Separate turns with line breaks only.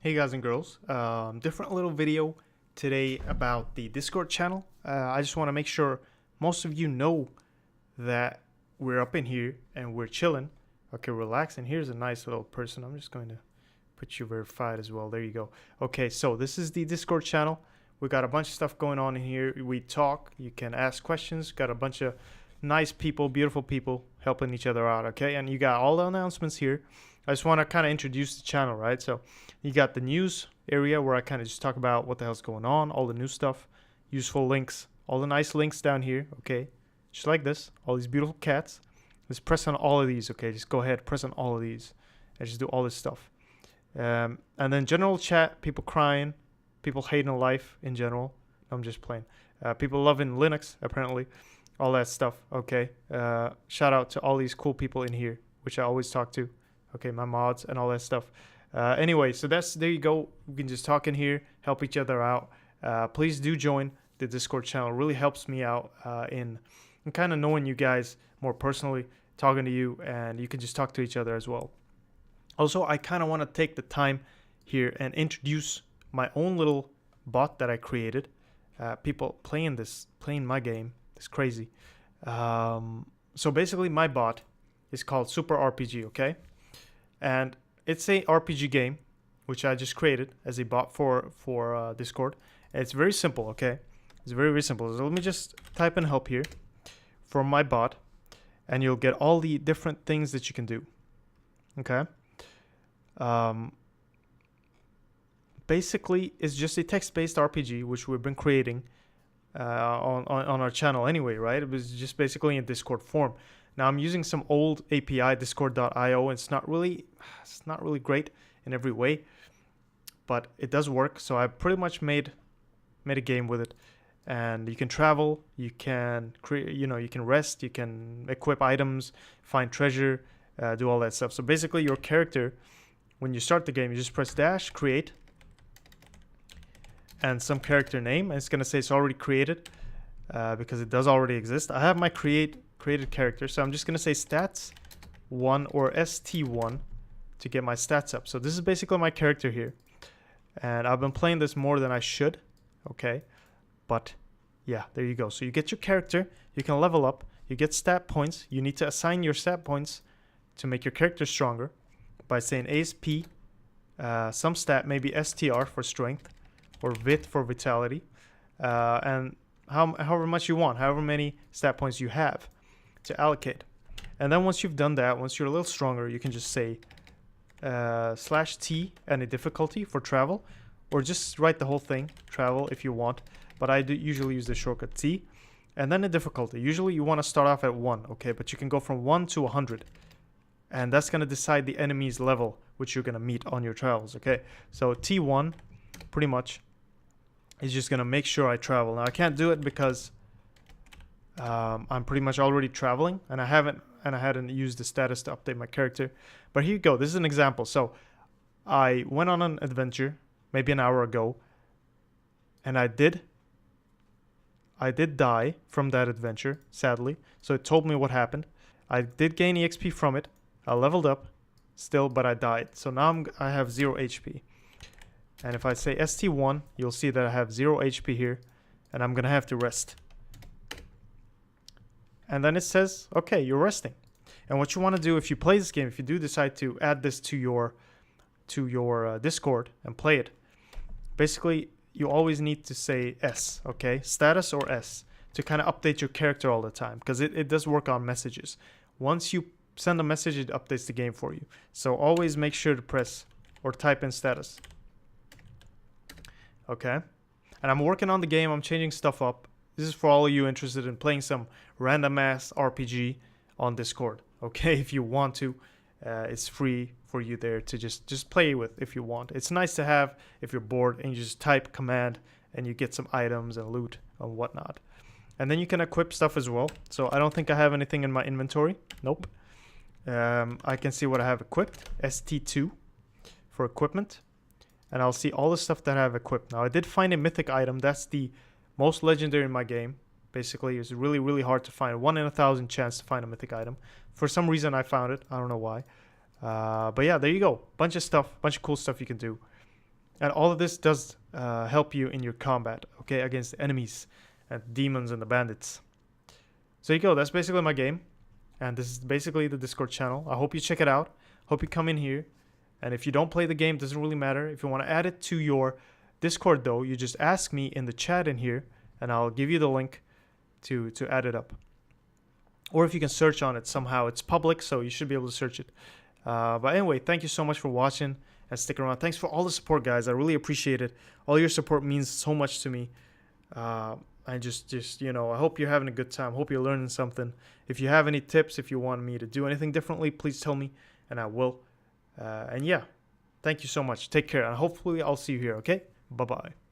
Hey guys and girls, different little video today about the Discord channel. I just want to make sure most of you know that we're up in here and we're chilling. Okay, relax. And here's a nice little person. I'm just going to put you verified as well. There you go. Okay, so this is the Discord channel. We got a bunch of stuff going on in here. We talk. You can ask questions. Got a bunch of nice people, beautiful people helping each other out. Okay, and you got all the announcements here. I just want to kind of introduce the channel, right? So you got the news area where I kind of just talk about what the hell's going on, all the new stuff, useful links, all the nice links down here, okay? Just like this, all these beautiful cats. Just press on all of these, okay? Just go ahead, press on all of these, and just do all this stuff. And then general chat, people crying, people hating life in general. I'm just playing. People loving Linux, apparently. All that stuff, okay? Shout out to all these cool people in here, which I always talk to. Okay, my mods and all that stuff. Anyway, so there you go. We can just talk in here, help each other out. Please do join the Discord channel. It really helps me out in kind of knowing you guys more personally, talking to you, and you can just talk to each other as well. Also, I kind of want to take the time here and introduce my own little bot that I created. People playing my game. It's crazy. So basically, my bot is called Super RPG, okay? And it's a RPG game, which I just created as a bot for Discord. And it's very simple, okay? It's very, very simple. So let me just type in help here for my bot, and you'll get all the different things that you can do, okay? Basically, it's just a text-based RPG, which we've been creating on our channel anyway, right? It was just basically in Discord form. Now I'm using some old API, discord.io, and it's not really great in every way, but it does work. So I pretty much made a game with it, and you can travel, you can create, you can rest, you can equip items, find treasure, do all that stuff. So basically, your character, when you start the game, you just press dash, create, and some character name, and it's gonna say it's already created because it does already exist. I have my created character, so I'm just gonna say stats 1 or st1 to get my stats up. So this is basically my character here, and I've been playing this more than I should, okay, but yeah, there you go. So you get your character, you can level up, you get stat points. You need to assign your stat points to make your character stronger by saying ASP, some stat, maybe STR for strength or VIT for vitality, and however much you want, however many stat points you have to allocate. And then once you've done that, once you're a little stronger, you can just say /T and a difficulty for travel, or just write the whole thing, travel, if you want. But I do usually use the shortcut T. And then the difficulty. Usually you want to start off at 1, okay? But you can go from 1 to 100. And that's going to decide the enemy's level, which you're going to meet on your travels, okay? So T1, pretty much, is just going to make sure I travel. Now, I can't do it because I'm pretty much already traveling, and I hadn't used the status to update my character. But here you go. This is an example. So I went on an adventure maybe an hour ago, and I did die from that adventure, sadly. So it told me what happened. I did gain EXP from it. I leveled up still, but I died. So now I have 0 HP. And if I say ST1, you'll see that I have 0 HP here, and I'm going to have to rest. And then it says, okay, you're resting. And what you want to do if you play this game, if you do decide to add this to your Discord and play it, basically you always need to say S, okay? Status or S to kind of update your character all the time, because it does work on messages. Once you send a message, it updates the game for you. So always make sure to press or type in status. Okay? And I'm working on the game. I'm changing stuff up. This is for all of you interested in playing some random ass RPG on Discord. Okay, if you want to, it's free for you there to just play with if you want. It's nice to have if you're bored and you just type command and you get some items and loot and whatnot. And then you can equip stuff as well. So I don't think I have anything in my inventory. Nope. I can see what I have equipped. ST2 for equipment. And I'll see all the stuff that I have equipped. Now I did find a mythic item. That's the most legendary in my game. Basically, it's really, really hard to find. 1 in 1,000 chance to find a mythic item. For some reason, I found it. I don't know why. But yeah, there you go. Bunch of stuff, bunch of cool stuff you can do. And all of this does help you in your combat, okay, against enemies and demons and the bandits. So there you go. That's basically my game. And this is basically the Discord channel. I hope you check it out. Hope you come in here. And if you don't play the game, doesn't really matter. If you want to add it to your Discord, though, you just ask me in the chat in here, and I'll give you the link to add it up. Or if you can search on it somehow. It's public, so you should be able to search it. But anyway, thank you so much for watching and sticking around. Thanks for all the support, guys. I really appreciate it. All your support means so much to me. I just you know, I hope you're having a good time. Hope you're learning something. If you have any tips, if you want me to do anything differently, please tell me, and I will. And yeah, thank you so much. Take care, and hopefully I'll see you here, okay? Bye-bye.